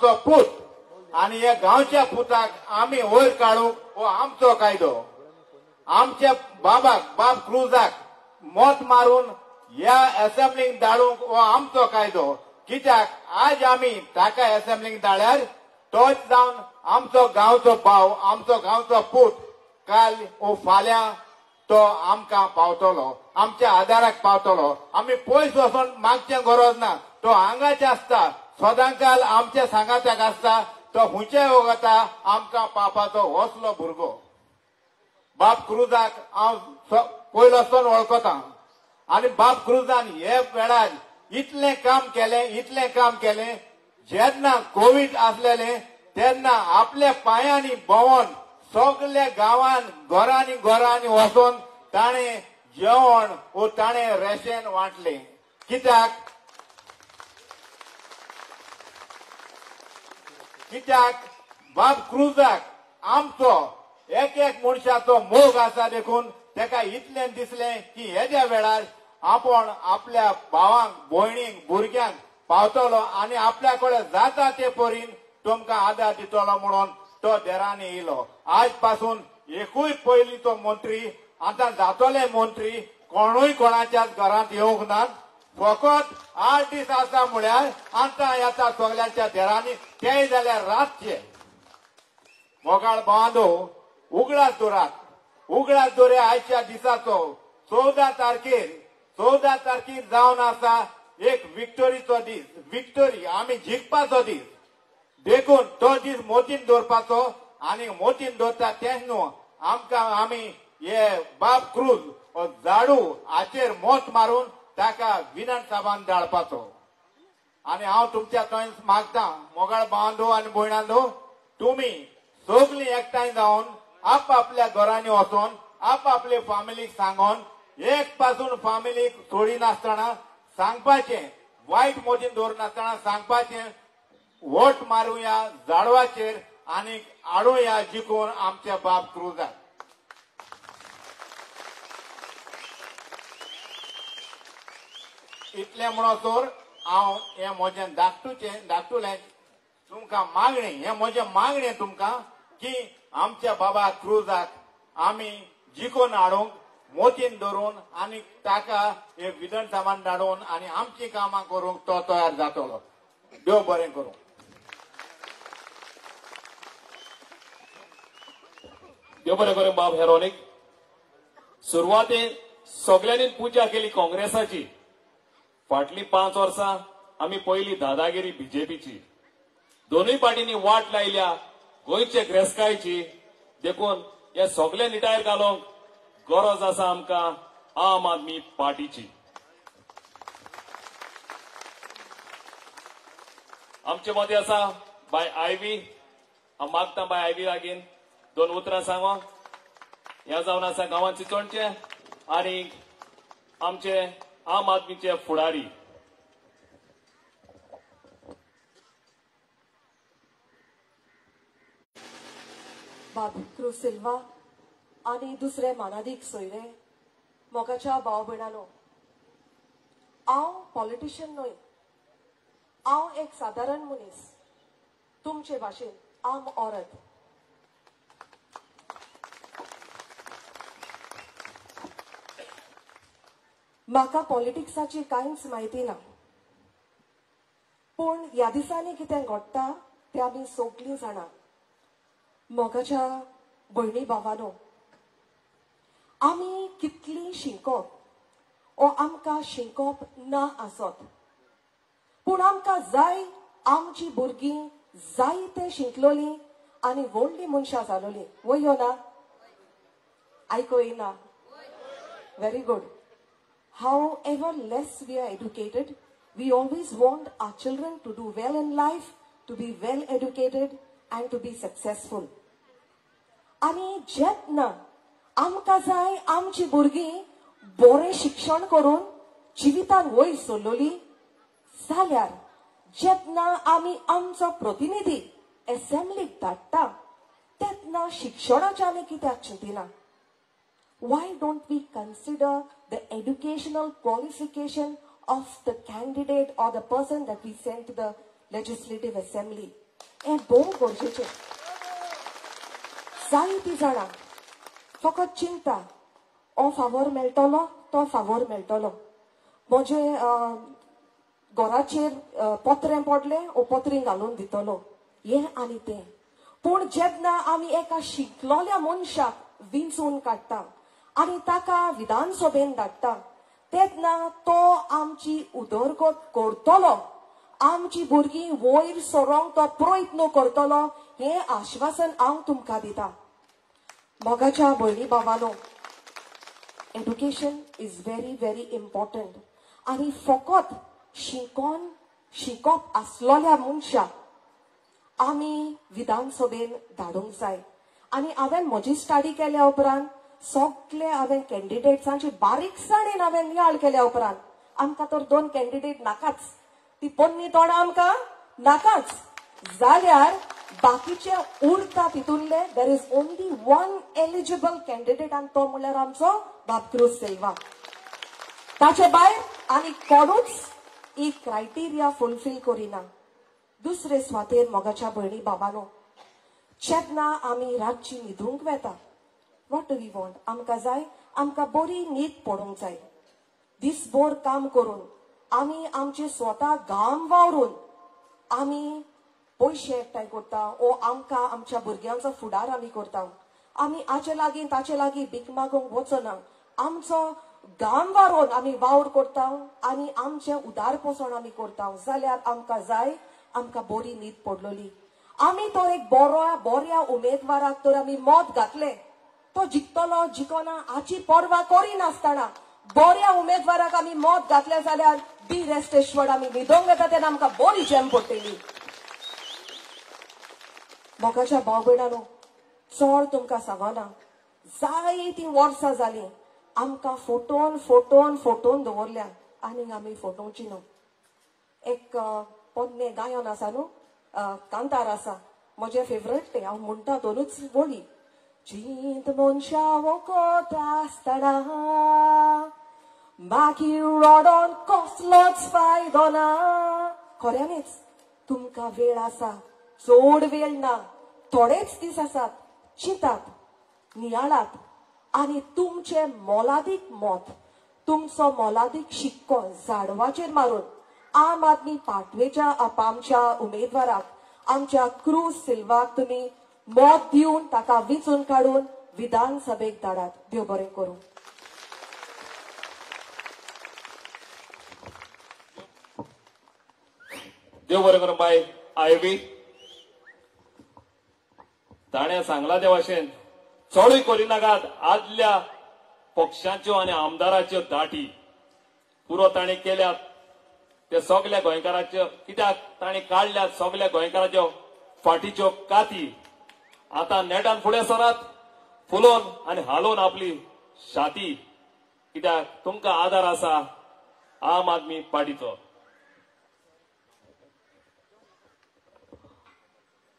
पूत आणि या गावच्या पुताक आम्ही वयर काढूक हो आमचो कायदो. आमच्या बाप क्रुजाक मोत मारून या असेंब्लीक धाडूंक हो आमचो कायदो. कित्याक आज आम्ही ताका असेंब्लीक धाडल्यार तोच जावन आमचो गांवचो भाव, आमचो गांवचो पूत काल हो फाल्यां तो आमकां पावतलो, आमच्या आदाराक पावतलो. आमी पयस वचून मागचें गरज ना, तो हांगाच आसता, सदांकाल आमच्या सांगात्याक आसता. तो खुंयच्याय वगता आमकां पावपाचो असलो भुरगो. बाप क्रुजाक हांव पयलोसून वळखता आनी बाप क्रुजान हे वेळार इतलें काम केलें. जेन्ना कोविड आसलेलें तेन्ना आपल्या पांयांनी भोंवून सगल्या गांवांत घरांनी वचून ताणें जेवण वो ताणें रेशन वांटलें. कित्याक बाब क्रुजाक आमचो एक मनशाचो मोग आसा देखून तेका इतलें दिसलें की हेज्या वेळार आपण आपल्या भावांक, भयणींक, भुरग्यांक पावतलो आनी आपल्या कडेन जाता ते परीन तुमकां आदार दितलो म्हणून तो देरांनी येयलो. आज पासून एकूय पयली तो मंत्री आतां जातोले मंत्री कोणूय कोणाच्याच घरांत येवंक नात. फकत 8 दीस आसा म्हळ्यार आतां येता सगल्यांच्या देरांनी, तेय जाल्यार रातचे. मोगाळ बांदो उगडास दोरे आयच्या दिसाचो 14 तारखेर जावन आसा एक विक्टोरीचो दीस. विक्टोरी आमी जिखपाचो दीस देखून तो दीस मोतीन दवरपाचो. आनी मोतीन दवरता तेच न्हू, आमकां आमी हे बाब क्रूज झाडू हाचेर मोत मारून ताका विधानसभान धाडपाचो. आनी हांव तुमच्या थंय मागतां मोगाळ भावांदो आनी भयणांदो, तुमी सगळीं एकठांय जावन आपल्या घरांनी वचून आपले फामिलीक सांगून एक पासून फामिलीक सोडिनासतना सांगपाचें, वायट मोतीन दवरनासतना सांगपाचें, वोट मारूया झाडवाचेर आनी हाडूया जिखून आमच्या बाब क्रुजाक. इतलें म्हणसर हांव हें म्हजें धाकटुलें तुमकां मागणें, हें म्हजें मागणें तुमकां की आमच्या बाबा क्रुजाक आमी जिखून हाडूंक मोतीन धरून आनी ताका हे विधानसभान धाडून आनी आमची कामां करूंक तो तयार जातलो. देव बरें करूं. देव बरें करूं. बाब हेरोनीक सुरवातेर सगळ्यांनी पुजा केली काँग्रेसाची. फाटली 5 वर्सां आमी पयली दादागिरी बीजेपीची. दोनूय पार्टींनी वाट लायल्या गोंयचे क्रेस्कायची. देखून हे सगळे निटायर घालूंक गरज आसा आमकां आम आदमी पार्टीची. आमचे मदीं आसा बाय आयवी. हांव मागतां बाय आयवी लागीं 2 उतरां सांगो. ह्या जावन आसा गांवांत चिंचोणचे आनी आमचे आम आदमीचे फुडारी. बाब क्रूज सिल्वा आनी दुसरे मानादीक सोयरे, मोगाच्या भाव भयणांनो, हांव पॉलिटिशियन न्हय, हांव एक सादारण मनीस, तुमचे भाशेन आम औरत. म्हाका पॉलिटिक्साची कांयच म्हायती ना, पूण ह्या दिसांनी कितें घडटा तें आमी सगळीं जाणा. मोगाच्या भयणी भावांनो, आमी कितली शिंकोप ओ आमकां शिंकोप ना आसत, पूण आमकां जाय आमची भुरगीं जायते शिंकलोलीं आनी व्हडलीं मनशां जालोलीं. वयो ना? आयको येना? Very good. However less we are educated, we always want our children to do well in life, to be well educated and to be successful. आणि जेन्ना आमकां जाय आमची भुरगीं बरें शिक्षण करून जिवितान वयर सरलोलीं जाल्यार जेन्ना आमी आमचो प्रतिनिधी असेंब्लीक धाडटा तेन्ना शिक्षणाचें आमी कित्याक चिंतिना? Why don't we consider the educational qualification of the candidate or the person that we send to the legislative assembly? हें भोव गरजेचें. जायतीं जाणां फकत चिंता हो फावोर मेळटलो तो फावोर मेळटलो. म्हजे घराचेर पत्रें पडलें ओ पत्रीं घालून दितलो हें आनी तें. पूण जेन्ना आमी एका शिकलोल्या मनशाक विंचून काडटा आनी ताका विधानसभेन धाडटा तेन्ना तो आमची उदरगत करतलो, आमची भुरगीं वयर सरोंक तो प्रयत्न करतलो हें आश्वासन हांव तुमकां दितां. मोगाच्या भयणी भावानो, education is very very important. आनी फकत शिकप आसलोल्या मनशाक आमी विधानसभेन धाडूंक जाय. आनी हांवें म्हजी स्टडी केल्या उपरांत सगळे हांवें कॅन्डिडेट्सांची बारीकसाणेन हांवें नियाळ केल्या उपरांत आमकां तर 2 कॅन्डिडेट नाकाच, ती पोन्नी तोंडां आमकां नाकाच, जाल्यार बाकीचे उरता तितूंतले there is only 1 eligible candidate आनी तो म्हणल्यार आमचो बाबक्रूज सिल्वा. ताचे भायर आनी कोणूच ही क्रायटेरिया फुलफील करिना. दुसरे स्वातेर मोगाच्या भयणी बाबानो, जेन्ना आमी रातची न्हिदूंक वेता, वॉट डू वी वॉन्ट? आमकां जाय, आमकां बरी न्हीद पडूंक जाय. दिसभर काम करून आमी आमचे स्वता घाम वावरून आमी पयशे एकठांय करता ओ आमकां आमच्या भुरग्यांचो फुडार आमी करता. आमी हाचे लागीं ताचे लागीं भीक मागूंक वचना. आमचो घाम वारून आमी वावर करता आनी आमचें उदारपसण आमी करता. जाल्यार आमकां जाय, आमकां बरी न्हीद पडलोली. आमी तर एक बऱ्या उमेदवाराक तर आमी मत घातले, तो जिखतलो जिखना हाची पर्वा करिनासतना बऱ्या उमेदवाराक आमी मत घातले जाल्यार बी रेस्ट एश्वर्ड आमी न्हिदोंक येता तेन्ना आमकां बरी जेम पडटली. मोगाच्या भाव भयणांनो, चड तुमकां सांगना, जायतीं वर्सां जालीं आमकां फोटोवन दवरल्या आनी आमी फोटोवची न्हू. एक पोन्ने गायन आसा न्हू, कांतार आसा, म्हजें फेवरेट तें, हांव म्हणटा दोनूच बोली. चिंत मनशा वखद आसतना मागीर रडोन कसलोच फायदो ना. खऱ्यांनीच तुमकां वेळ आसा, चड वेळ ना, थोडेच दीस आसात. चिंतात, नियाळात आनी तुमचें मोलादीक मत, तुमचो मोलादीक शिक्को झाडवाचेर मारून आम आदमी पार्टीच्या आमच्या उमेदवाराक, आमच्या क्रूज सिल्वाक तुमी मत दिवन ताका विचून काडून विधानसभेक धाडात. देव बरें करूं. देव बरें करूं. बाय आयवी ताणें सांगला ते भाशेन चडूय करिनाकात आदल्या पक्षाच्यो आनी आमदाराच्यो दाटी. पुरो ताणें केल्यात ते सगल्या गोंयकाराच्यो, कित्याक ताणें काडल्यात सगल्या गोंयकाराच्यो फाटीच्यो काती. आतां नेटान फुडें सरात, फुलोवन आनी हालोवन आपली छाती, कित्याक तुमकां आदार आसा आम आदमी पार्टीचो.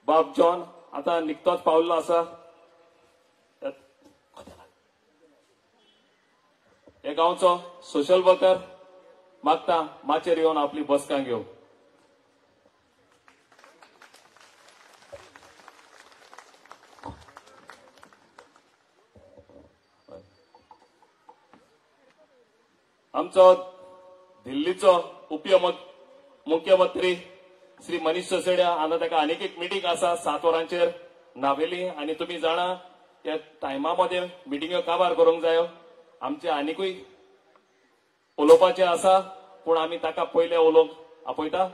बाब जॉन आतां निकतोच पावल्लो आसा. हे गांवचो सोशल वर्कर मागता माचेर येवन आपली बसका घेवं. आमचो दिल्लीचो मुख्यमंत्री श्री मनीष सिसोडिया हांगा ताका आनीक एक मिटींग आसा 7 वरांचेर नावेली. आनी तुमी जाणा त्या टायमा मध्ये मिटींग्यो काबार करूंक जायो. आमचे आनीकूय उलोवपाचे आसा, पूण आमी ताका पयले उलोवंक आपयता.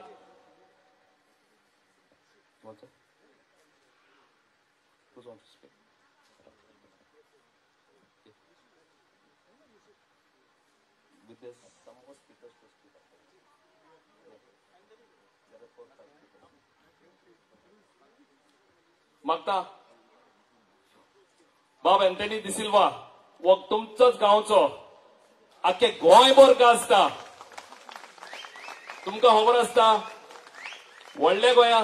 मागता बाब एंथनी डिसिल्वा वो तुमचोच गांवचो, आख्खे गोंयभर गाजता. तुमकां खबर आसता व्हडले गोंया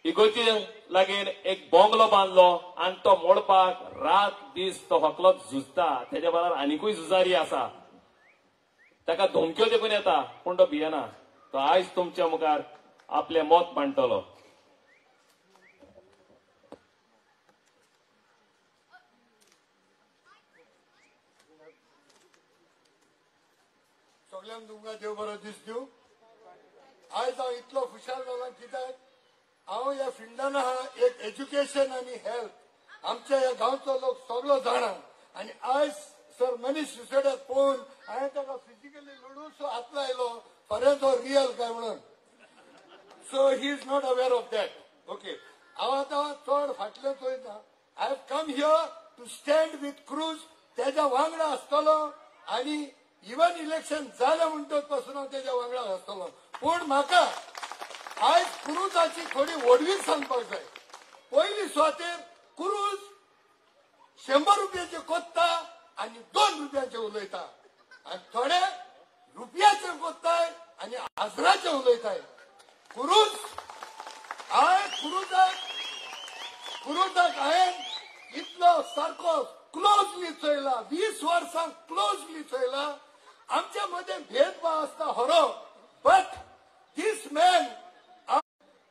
इगोर्जी लागीं एक बोंगलो बांदलो आनी तो मोडपाक रात दीस तो हकलोच झुजता. तेच्या बरोबर आनीकूय झुजारी आसा, ताका धमक्यो देखून येता, पूण तो भियेना. तो आयज तुमच्या मुखार आपले मत मांडटलो. सगळ्यांक तुमकां देव बरो दीस दिवं. आयज हांव इतलो खुशाल जाला कित्याक हांव ह्या फिल्डान आहा एक एज्युकेशन आनी हेल्थ आमच्या ह्या गांवचो लोक सगळो जाणा. आनी आयज सर मनीस सिसोड्याक पळोवन हांवें ताका फिजिकली लडून हात लायलो खरें तो रियल काय म्हणून. So he is not aware of that. Okay, हांव आतां चड फाटलें चोयना. I have come here to stand with Cruz. तेज्या वांगडा आसतलो आनी इवन इलेक्शन जालें म्हणटच पासून हांव तेज्या वांगडा आसतलो. पूण म्हाका आयज क्रुजाची थोडी व्हडवीक सांगपाक जाय. पयली सुवातेर क्रूज 100 रुपयाचे कोत्ता आनी 2 रुपयाचे उलयता आनी थोडे रुपयाचे कोत्ताय आनी हजराचे उलयताय. क्रूज क्रुजाक हांवें इतलो सारको क्लोजली चयला, 20 वर्सां क्लोजली चयला. आमच्या मदें भेदभाव आसता खरो, बट दीस मॅन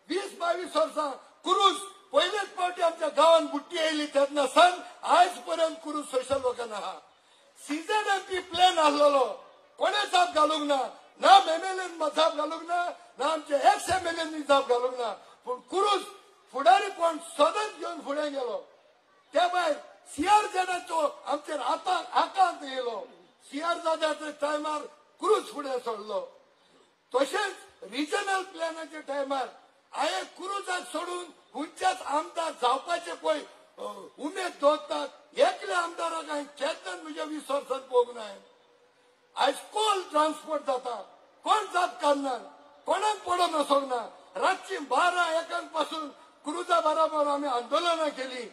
20-22 वर्सां क्रूज पयलेच फावटी आमच्या गांवांत बुट्टी येयली तेन्ना सान आयज पर्यंत क्रूज सोशल वर्कान आहा. सीझन एमपी प्लॅन आसलेलो कोणे जाप घालूंक ना, ना एमएलएन जाप घालूंक ना, ना आमचे एक्स एमएलएनी जाप घालूंक ना. पूण क्रूज फुडारी कोण सदन घेवन फुडें गेलो. त्या भायर सीआर जनाचो आमचेर आकांत येयलो. सीआर जाल्याच्या टायमार क्रूज फुडें सरलो. तशेंच रिजनल प्लॅनाच्या टायमार हांवें क्रुजाक सोडून खंयच्याच आमदार जावपाचे पळय उमेद दवरतात. एकल्या आमदाराक हांवें केन्नाच म्हज्या 20 वर्सांत पळोवंक ना. आयज कोल ट्रान्सपोर्ट जाता, कोण जाप काडना, कोणाक पडोन वचोंक ना. रातची 12-1 पासून क्रुजा बरोबर आमी आंदोलनां केली.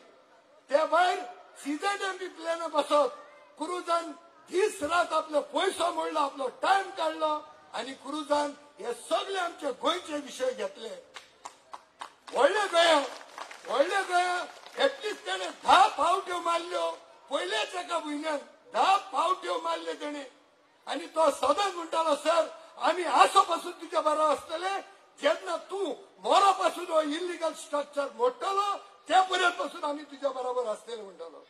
त्या भायर सीझन एमपी प्लॅना बसत क्रुजान दीस रात आपलो पयसो मोडलो, आपलो टायम काडलो आनी क्रुजान हे सगळे आमचे गोंयचे विशय घेतले. व्हडले गोंया एटलीस्ट तेणे 10 पावट्यो मारल्यो. पयलेच एका म्हयन्यान 10 पावट्यो मारले तेणे. आनी तो सदांच म्हणटालो, सर आमी आसो पासून तुज्या बरो आसतले, जेन्ना तूं मोरा पासून हो इलिगल स्ट्रक्चर मोडटलो त्या पर्यंत पासून आमी तुज्या बरोबर आसतले म्हणटालो.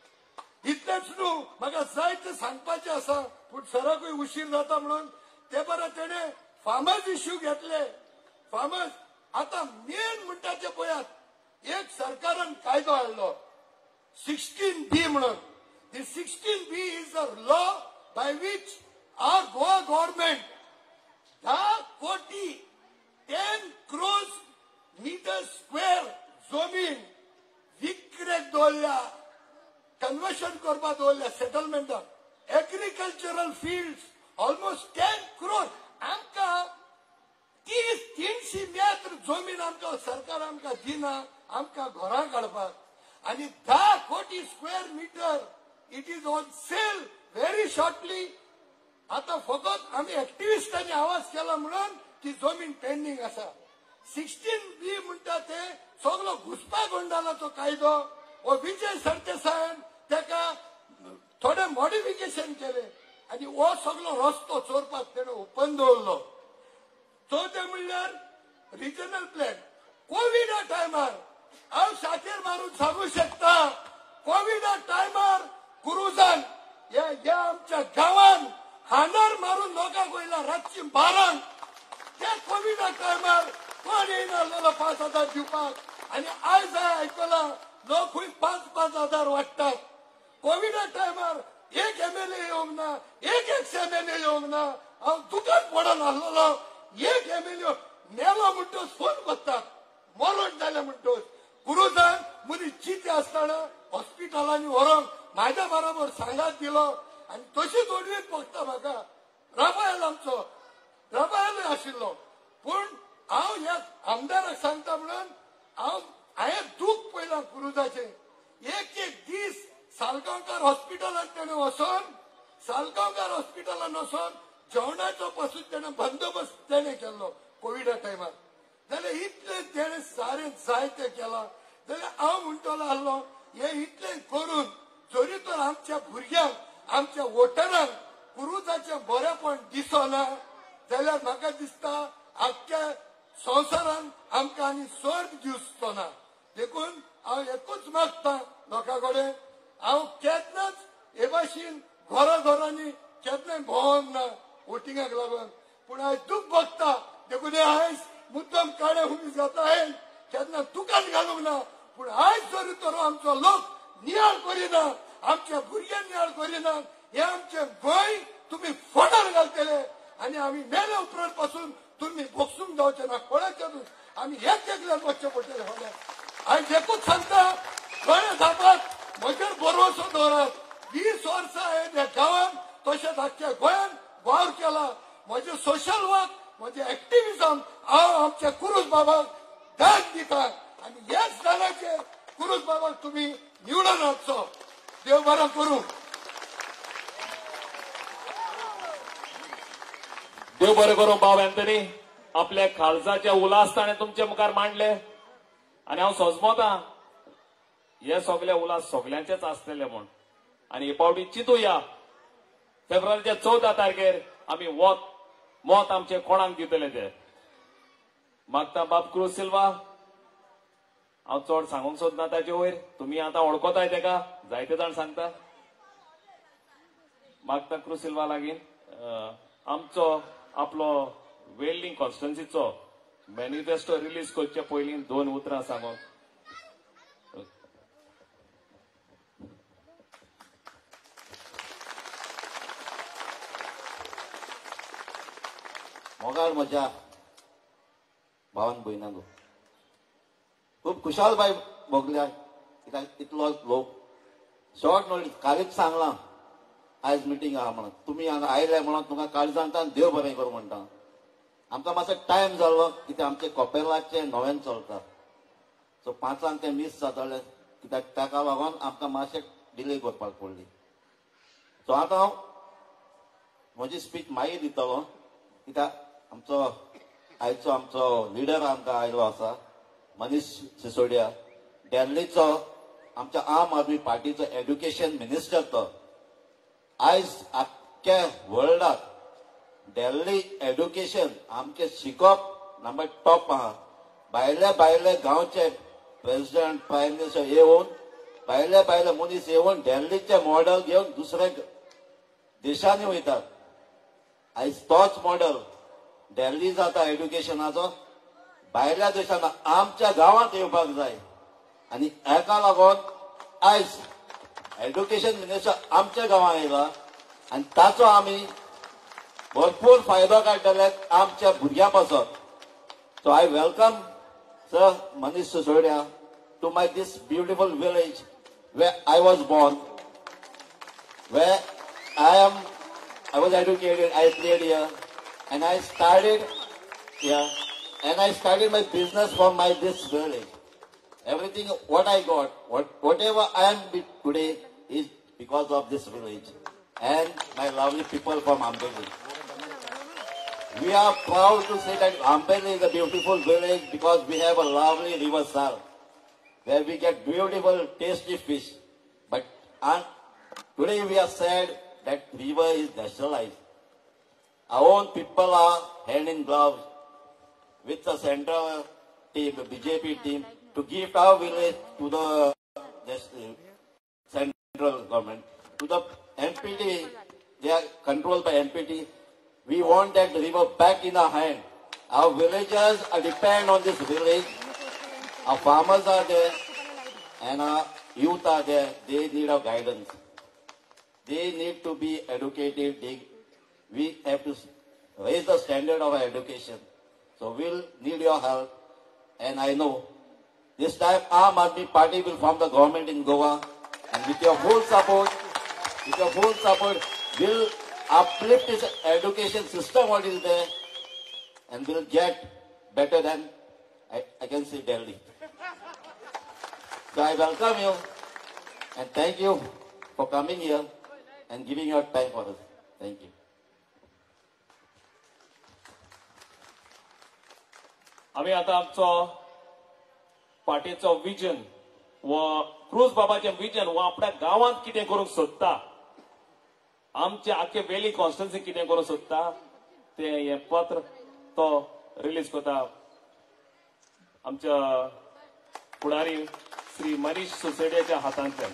इतलेंच न्हू, म्हाका जायते सांगपाचें आसा पूण सराकूय उशीर जाता म्हणून. ते बरें तेणे फार्मर्स इश्यू घेतले. फार्मर्स आतां मेन म्हणटा ते पळयात, एक सरकारान कायदो हाडलो 16B म्हणून. The 16B is a law by which our Goa government 10 कोटी 10 crores मीटर स्क्वेअर जमीन विक्रेक दवरल्या, कन्वर्शन करपाक दवरल्या सेटलमेंटाक. Agricultural fields almost 10 crore. आमकां 30-300 मेत्र जमीन आमकां सरकार आमकां दिना आमकां घरां काडपाक. आनी 10 कोटी square metre it is on sale very shortly. आता फकत आमी एक्टिविस्टांनी आवाज केला म्हणून ती जमीन पेंडींग आसा. 16B म्हणटा ते सगळो घुसपा गोंडालाचो कायदो. हो विजय सरदेसायान तेका थोडे मॉडिफिकेशन केले आनी हो सगळो रस्तो चोरपाक तेणें ओपन दवरलो. चवथे म्हणल्यार रिजनल प्लॅन. कोविडा टायमार हांव शाखेर मारून सांगू शकता, कोविडा टायमार क्रुजान ह्या आमच्या गांवांत हांदर मारून लोकांक वयला रातची 12. त्या कोविडा टायमार कोण येयनासलो 5,000 दिवपाक. आनी आयज आयकलां लोक खंय 5-5 हजार वाडटात. कोविडा टायमार एक एमएलए येवंक ना, एक एक्स एमएलए येवंक ना. हांव दुकान पडून आसलेलो, एक एमएलए मेलो म्हणटोच फोन करतात, मरण जालें म्हणटोच. क्रुजान मदीं चिते आसतना हॉस्पिटलांनी व्हरोन म्हाज्या बरोबर सांगात दिलो. आनी तशीच ओडवीक बघता म्हाका राफायल आमचो राफायलूय आशिल्लो. पूण हांव ह्या आमदाराक सांगता म्हणून हांवें दूख पळयलां क्रुजाचें. एक दीस सालगांवकार हॉस्पिटलांत तेणें वचोन जेवणाचो पासून तेणें बंदोबस्त तेणें केल्लो कोविडा टायमार. जाल्यार इतलें तेणें सारें जायतें केलां. जाल्यार हांव म्हणटलो आसलो हे इतलें करून जरी तर आमच्या भुरग्यांक आमच्या वोटरांक क्रुजाचें बरेपण दिसना जाल्यार म्हाका दिसता आख्ख्या संवसारान आमकां आनी स्वर्ग दिवचो ना देखून हांव एकूच मागतां लोकां कडेन हांव केन्नाच हे भाशेन घरांनी केन्नाय भोंवोंक ना वोटिंगाक लागून पूण आयज दूख भोगता देखून आयज मुद्दम काडे हुमीस घातला हांवें केन्ना दुकान घालूंक ना पूण आयज जरी तर आमचो लोक नियाळ करिना आमच्या भुरग्यांक नियाळ करिना हे आमचे गोंय तुम्ही फोडार घालतले आनी आमी मेले उपरांत पासून तुम्ही भोगसूंक जावचे ना कोणाच्याच आमी एक एकल्यान वचचे पडटले फाल्यां आयज एकूच सांगता गोंय साहेबाक म्हजेर भरवसो दवरात 20 वर्सां हांवें ह्या गांवांत तशेंच आख्ख्या गोंयांत वावर केला म्हजे सोशल वर्क म्हजे एक्टिविजम हांव आमच्या कुरूस बाबाक दान दिता आनी ह्याच दानाचेर कुरूस बाबाक तुम्ही निवडून हाडचो देव बरो करूं देव बरें करूं बाब एंथनी आपल्या खालसाचे उलास ताणें तुमचे मुखार मांडले आनी हांव सोजमोतां हे सगळे उलास सगळ्यांचेच आसतले म्हूण आनी हे पावटी चिंतुया फेब्रुवारीच्या 14 तारखेर आमी मत आमचे कोणाक दितले ते मागता बाब क्रूज सिल्वा हांव चड सांगूंक सोदना ताचे वयर तुमी आतां वळखताय तेका जायते जाण सांगता मागता क्रूज सिल्वा लागीं आमचो आपलो वेल्डिंग कॉन्स्टिट्युएन्सीचो मॅनिफेस्टो रिलीज करचे पयलीं 2 उतरां सांगून मोगाळ म्हज्या भावान भयणांक खूब खुशालबाय भोगल्या कित्याक इतलो लोक शॉर्ट नोटीस कालीच सांगलां आयज मिटींग आहा म्हणून तुमी हांगा आयले म्हणून तुमकां काळजांतल्यान देव बरें करूं म्हणटा आमकां मातसो टायम जालो कित्याक आमचे कॉपेलाचे नव्यान चलता सो 5 ते मिस जाताले कित्याक ताका लागून आमकां मातशें डिले करपाक पडली सो आतां हांव म्हजी स्पीच मागीर दितलो कित्याक आयचो आमचो लिडर आमकां आयलो आसा मनीष सिसोडिया दिल्लीचो आमच्या आम आदमी पार्टीचो एड्युकेशन मिनिस्टर तो आयज आख्ख्या वर्ल्डाक दिल्ली एड्युकेशन आमचे शिकप नंबर टॉप आहा भायले गांवचे प्रेसिडेंट प्रायम मिनिस्टर येवन भायले मनीस येवन दिल्लीचे मॉडेल घेवन दुसऱ्या देशांनी वयतात आयज तोच मॉडेल दिल्ली जाता एड्युकेशनाचो भायल्या देशांना आमच्या गांवांत येवपाक जाय आनी हेका लागून आयज एड्युकेशन मिनिस्टर आमच्या गांवांत येयला आनी ताचो आमी भरपूर फायदो काडटले आमच्या भुरग्यां पासून so I welcome sir Manish Sisodia to my this beautiful village where I was born where I was educated, I played here, and I started here, and I started my business from this village. Everything what I got, whatever I am today is because of this village and my lovely people from Ambeli. We are proud to say that Ambeli is a beautiful village because we have a lovely river Sal, where we get beautiful, tasty fish. But today we are sad that river is nationalized. Our own people are hand in glove with the central team, the BJP team, to give our village to the central government. To the MPT, they are controlled by MPT. We want that river back in our hand. Our villagers are depend on this village. Our farmers are there and our youth are there. They need our guidance. They need to be educated. We have to raise the standard of our education. So we'll need your help. And I know this time Aam Aadmi Party will form the government in Goa. And with your full support, we'll uplift this education system what is there. And we'll get better than, I can say, Delhi. So I welcome you. And thank you for coming here and giving your time for us. Thank you. आम्ही आता आमचो पार्टीचो vision व cruise बाबाचे vision व आपल्या गावात कितें करूंक सोदता आमचे आख्खे वेली कॉन्स्टिट्युएन्सी कितें करूंक सोदता ते हे पत्र तो रिलीज करता आमच्या फुडारी श्री मनीष सोसेड्याच्या हातांतल्यान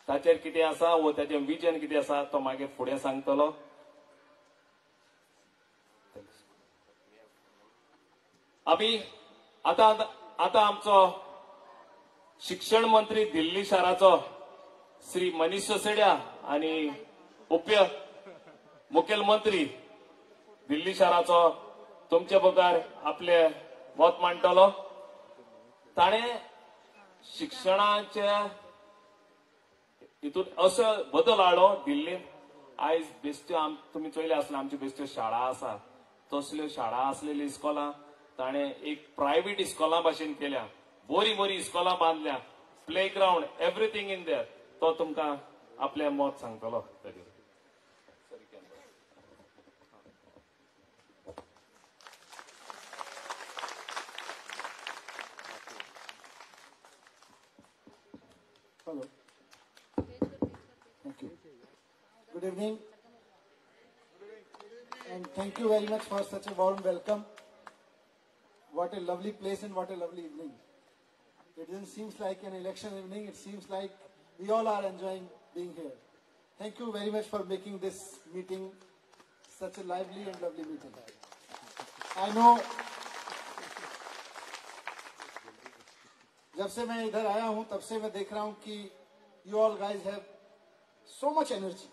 ताचेर कितें आसा व ताचें विजन कितें आसा तो मागीर फुडें सांगतलो. आमी आतां आमचो शिक्षण मंत्री दिल्ली शाराचो श्री मनीष सोसेड्या आणि मुखेलमंत्री दिल्ली शाराचो तुमचे बगर आपले मत मांडटलो. ताणें शिक्षणाच्या हितून असो बदल हाडलो दिल्लीन. आयज बेश्ट्यो तुमी चोयले आसले आमच्यो बेश्ट्यो शाळा आसा तसल्यो शाळा आसलेली इस्कॉलां ताणें एक प्रायव्हेट इस्कॉलां भाशेन केल्या. बरी इस्कॉलां बांदल्या. प्लेग्राउंड एव्हरीथिंग इन देर. तो तुमकां आपलें मत सांगतलो. Hello. Thank you. Good evening. And thank you very much for such a warm welcome. What a lovely place and what a lovely evening. It doesn't seem like an election evening. It seems like we all are enjoying being here. Thank you very much for making this meeting such a lively and lovely meeting. I know जब से मैं इधर आया हूं तब से मैं देख रहा हूं कि you all guys have so much energy,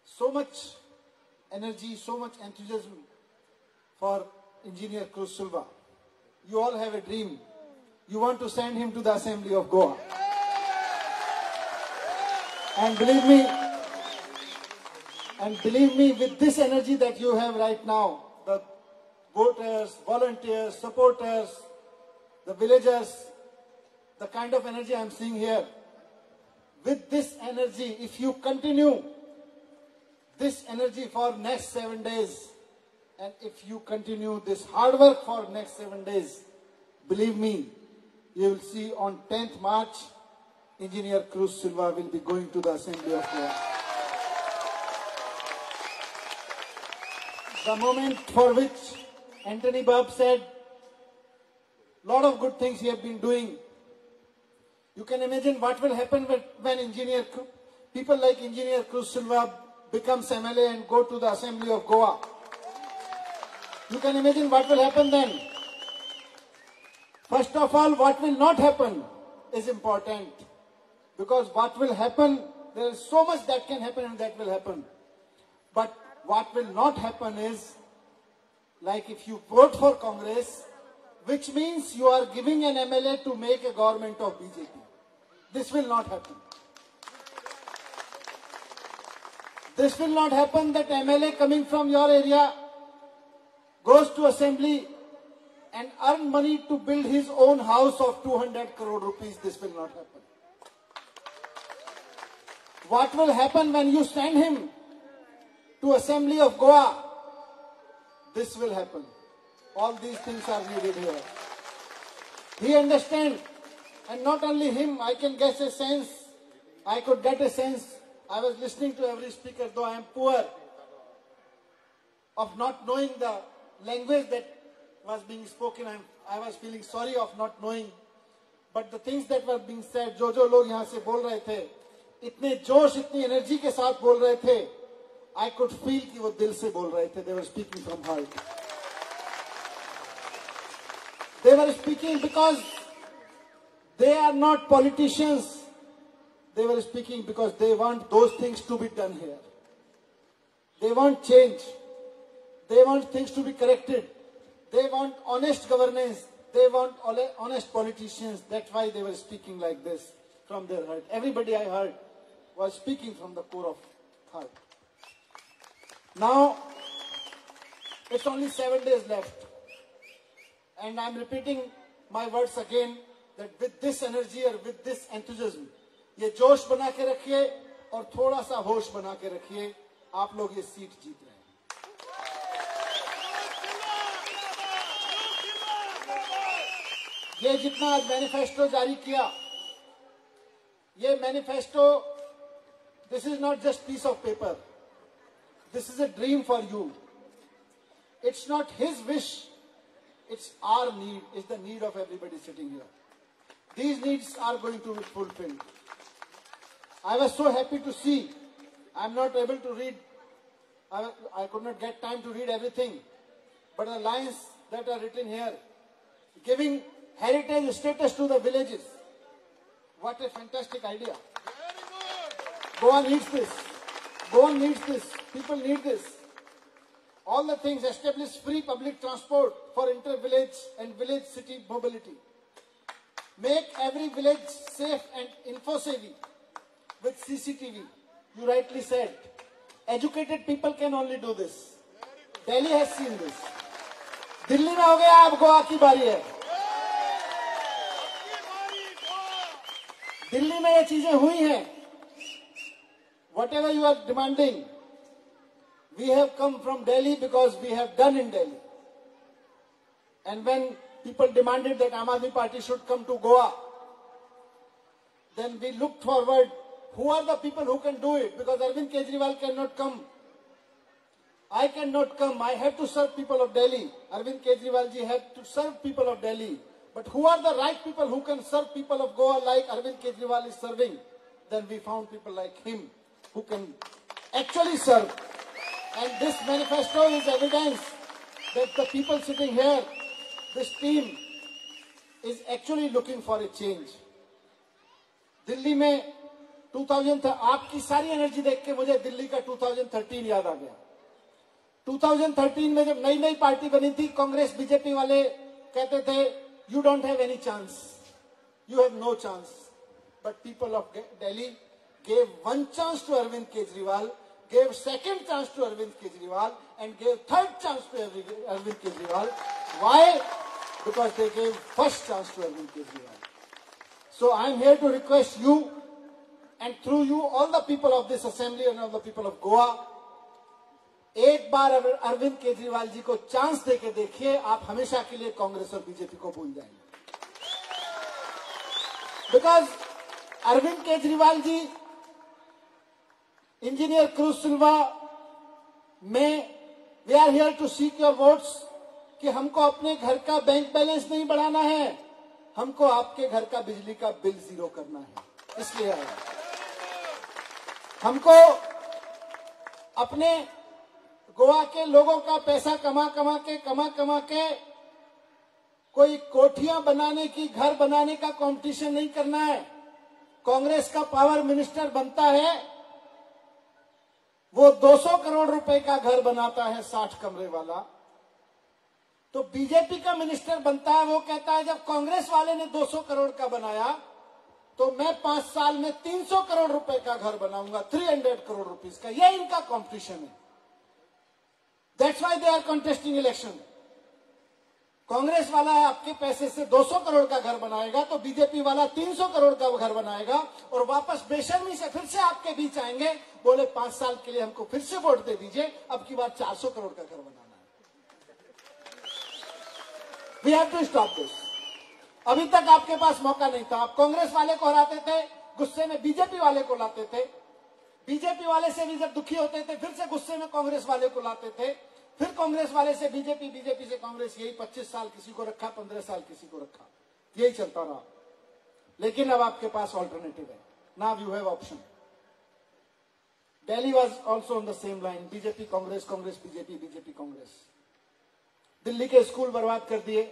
so much enthusiasm for Engineer Cruz Silva. You all have a dream. You want to send him to the Assembly of Goa. And believe me, with this energy that you have right now, the voters, volunteers, supporters, the villagers, the kind of energy I'm seeing here, with this energy, if you continue this energy for next 7 days, and if you continue this hard work for next 7 days, believe me, you will see on 10th March, Engineer Cruz Silva will be going to the Assembly of Goa. The moment for which Anthony Babb said, lot of good things he has been doing. You can imagine what will happen when people like Engineer Cruz Silva becomes MLA and go to the Assembly of Goa. You can imagine what will happen then. First of all, what will not happen is important. Because what will happen, there is so much that can happen and that will happen. But what will not happen is, like if you vote for Congress, which means you are giving an MLA to make a government of BJP. This will not happen. This will not happen that MLA coming from your area goes to assembly and earn money to build his own house of 200 crore rupees. This will not happen. What will happen when you send him to Assembly of Goa? This will happen. All these things are needed here. He understands, and not only him, I can get a sense, I could get a sense, I was listening to every speaker, though I am poor, of not knowing the language that was being spoken. I was feeling sorry of not knowing. But the things that were being said, जो लोग यहाँ से बोल रहे थे, इतने जोश, इतनी energy के साथ बोल रहे थे, I could feel कि वो दिल से बोल रहे थे. They were speaking from heart. They were speaking because they are not politicians. They were speaking because they want those things to be done here. They want change. They want things to be corrected. They want honest governance. They want honest politicians. That's why they were speaking like this from their heart. Everybody I heard was speaking from the core of heart. Now, it's only 7 days left. And I'm repeating my words again, that with this energy or with this enthusiasm, ये जोश बना के रखिए और थोड़ा सा होश बना के रखिए, आप लोग ये सीट जीत रहे हैं. ये जितना आज मैनिफेस्टो जारी किया, ये manifesto, this is not just piece of paper. This is a dream for you. It's not his wish. It's our need. It's the need of everybody sitting here. These needs are going to be fulfilled. I was so happy to see. I'm not able to read. I could not get time to read everything. But the lines that are written here, giving heritage status to the villages. What a fantastic idea. Goa needs this. Goa needs this. People need this. All the things, establish free public transport for inter-village and village city mobility. Make every village safe and info-savvy with CCTV. You rightly said. Educated people can only do this. Delhi has seen this. Delhi में हो गया, अब गोवा की बारी है. दिल्ली में ये चीजें हुई हैं. Whatever you are demanding, we have come from Delhi because we have done in Delhi. And when people demanded that Aam Aadmi Party should come to Goa, then we looked forward, who are the people who can do it? Because Arvind Kejriwal cannot come. I cannot come. I have to serve people of Delhi. Arvind Kejriwal ji had to serve people of Delhi. But who are the right people who can serve people of Goa like Arvind Kejriwal is serving? Then we found people like him who can actually serve. And this manifesto is evidence that the people sitting here, this team, is actually looking for a change. Delhi में 2000 आपकी सारी energy देख के मुझे दिल्ली का 2013 याद आ गया. 2013 में जब नई नई पार्टी बनी थी, कांग्रेस बीजेपी वाले कहते थे you don't have any chance, you have no chance. But people of Delhi gave one chance to Arvind Kejriwal, gave second chance to Arvind Kejriwal, and gave third chance to Arvind Kejriwal. Why? Because they gave first chance to Arvind Kejriwal. So I am here to request you, and through you, all the people of this assembly and all the people of Goa, एक बार अरविंद केजरीवाल जी को chance देके देखिए, आप हमेशा के लिए कांग्रेस और BJP को भूल जाएंगे. Because Arvind Kejriwal ji engineer Cruz Silva में we are here to seek your votes कि हमको अपने घर का बैंक बैलेंस नहीं बढ़ाना है, हमको आपके घर का बिजली का बिल जीरो करना है. इसलिए आया. हमको अपने गोवा के लोगों का पैसा कमा कमा के कोई कोठियां बनाने की, घर बनाने का कंपटीशन नहीं करना है. कांग्रेस का पावर मिनिस्टर बनता है, वो 200 करोड़ रुपए का घर बनाता है 60 कमरे वाला. तो बीजेपी का मिनिस्टर बनता है, वो कहता है जब कांग्रेस वाले ने 200 करोड़ का बनाया तो मैं 5 साल में 300 करोड़ रुपए का घर बनाऊंगा, 300 करोड़ रुपीस का. ये इनका कंपटीशन है. That's why they are contesting election. Congress वाला आपके पैसे से 200 करोड़ का घर बनाएगा तो बीजेपी वाला 300 करोड़ का घर बनाएगा और वापस बेशर्मी से फिर से आपके बीच आएंगे, बोले 5 साल के लिए हमको फिर से वोट दे दीजिए, अब की बार 400 करोड़ का घर बनाना है. वी हैव टू स्टॉप दिस. अभी तक आपके पास मौका नहीं था. आप कांग्रेस वाले को हराते थे, गुस्से में बीजेपी वाले को लाते थे. बीजेपी वाले से भी जब दुखी होते थे फिर से गुस्से में कांग्रेस वाले को लाते थे. फिर कांग्रेस वाले से बीजेपी, बीजेपी से कांग्रेस. यही 25 साल किसी को रखा, 15 साल किसी को रखा, यही चलता रहा. लेकिन अब आपके पास ऑल्टरनेटिव है. Now you have option. Delhi was also on the same line. BJP Congress, Congress BJP, BJP Congress. Delhi के स्कूल बर्बाद कर दिए,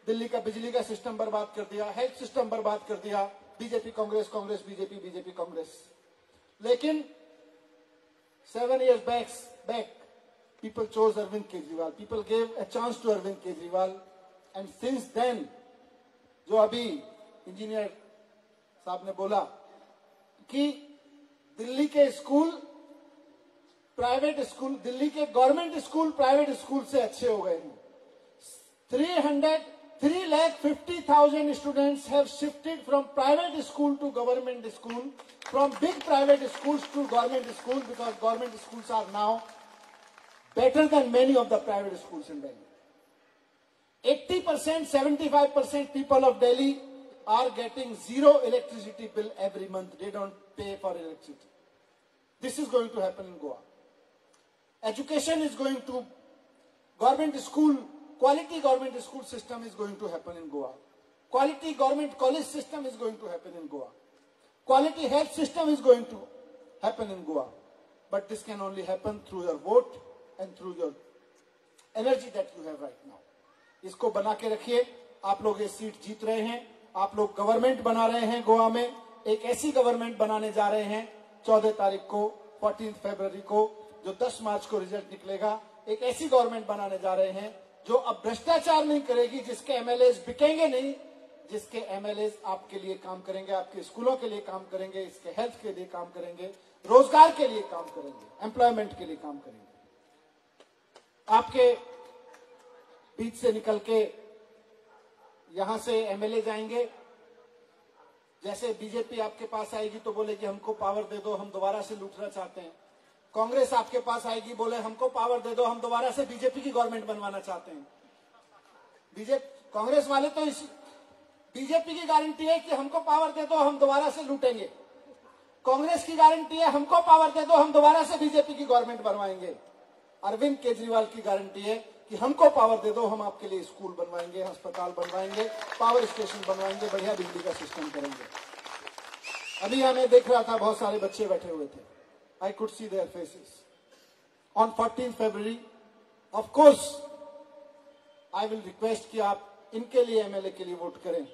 दिल्ली का बिजली का सिस्टम बर्बाद कर दिया, हेल्थ सिस्टम बर्बाद कर दिया. BJP Congress, Congress BJP, BJP Congress. लेकिन 7 years back, people chose Arvind Kejriwal. People gave a chance to Arvind Kejriwal. And since then, जो अभी इंजीनियर साहब ने बोला कि दिल्ली के स्कूल, प्राइवेट स्कूल, दिल्ली के गवर्नमेंट स्कूल प्राइवेट स्कूल से अच्छे हो गए हैं. 3,50,000 students have shifted from private school to government school, from big private schools to government schools, because government schools are now better than many of the private schools in Delhi. 80%, 75% people of Delhi are getting zero electricity bill every month. They don't pay for electricity. This is going to happen in Goa. education is going to government school, quality government school system is going to happen in Goa. Quality government college system is going to happen in Goa. Quality health system is going to happen in Goa. But this can only happen through your vote and through your energy that you have right now. इसको बना के रखिए. आप लोग ये seat जीत रहे हैं. आप लोग गवर्नमेंट बना रहे हैं गोवा में. एक ऐसी गवर्नमेंट बनाने जा रहे हैं 14 तारीख को, 14 फरवरी को, जो 10 मार्च को रिजल्ट निकलेगा. एक ऐसी गवर्नमेंट बनाने जा रहे हैं जो अब भ्रष्टाचार नहीं करेगी, जिसके एमएलए बिकेंगे नहीं, जिसके एमएलए आपके लिए काम करेंगे, आपके स्कूलों के लिए काम करेंगे, इसके हेल्थ के लिए काम करेंगे, रोजगार के लिए काम करेंगे, एम्प्लॉयमेंट के लिए काम करेंगे. आपके बीच से निकल के यहां से एमएलए जाएंगे. जैसे बीजेपी आपके पास आएगी तो बोलेगी हमको पावर दे दो, हम दोबारा से लूटना चाहते हैं. कांग्रेस आपके पास आएगी, बोले हमको पावर दे दो, हम दोबारा से बीजेपी की गवर्नमेंट बनवाना चाहते हैं. कांग्रेस वाले तो इस बीजेपी की गारंटी है कि हमको पावर दे दो, हम दोबारा से लूटेंगे. कांग्रेस की गारंटी है हमको पावर दे दो, हम दोबारा से बीजेपी की गवर्नमेंट बनवाएंगे. अरविंद केजरीवाल की गारंटी है कि हमको पावर दे दो, हम आपके लिए स्कूल बनवाएंगे, अस्पताल बनवाएंगे, पावर स्टेशन बनवाएंगे, बढ़िया बिजली का सिस्टम करेंगे. अभी हमें देख रहा था, बहुत सारे बच्चे बैठे हुए थे. I could see their faces. On 14th February, of course, I will request कि आप इनके लिए एमएलए के लिए वोट करें,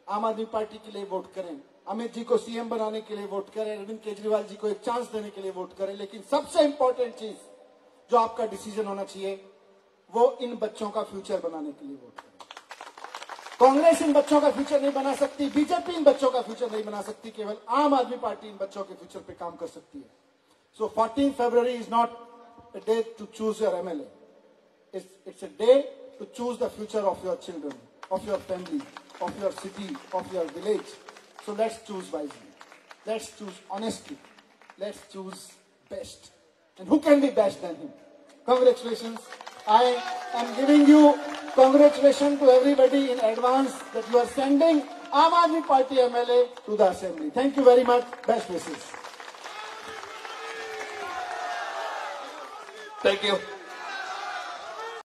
आम आदमी पार्टी के लिए वोट करें, अमित जी को सीएम बनाने के लिए वोट करें, अरविंद केजरीवाल जी को एक चांस देने के लिए वोट करें. लेकिन सबसे इंपॉर्टेंट चीज जो आपका डिसीजन होना चाहिए वो इन बच्चों का फ्यूचर बनाने के लिए वोट करें. कांग्रेस इन बच्चों का फ्यूचर नहीं बना सकती, बीजेपी इन बच्चों का फ्यूचर नहीं बना सकती, केवल आम आदमी पार्टी इन बच्चों के फ्यूचर पे काम कर सकती है. So 14th February is not a day to choose your MLA. It's a day to choose the future of your children, of your family, of your city, of your village. So let's choose wisely. Let's choose honestly. Let's choose best. And who can be best than him? Congratulations. I am giving you congratulations to everybody in advance that you are sending Aam Aadmi Party MLA to the assembly. Thank you very much. Best wishes. Thank you.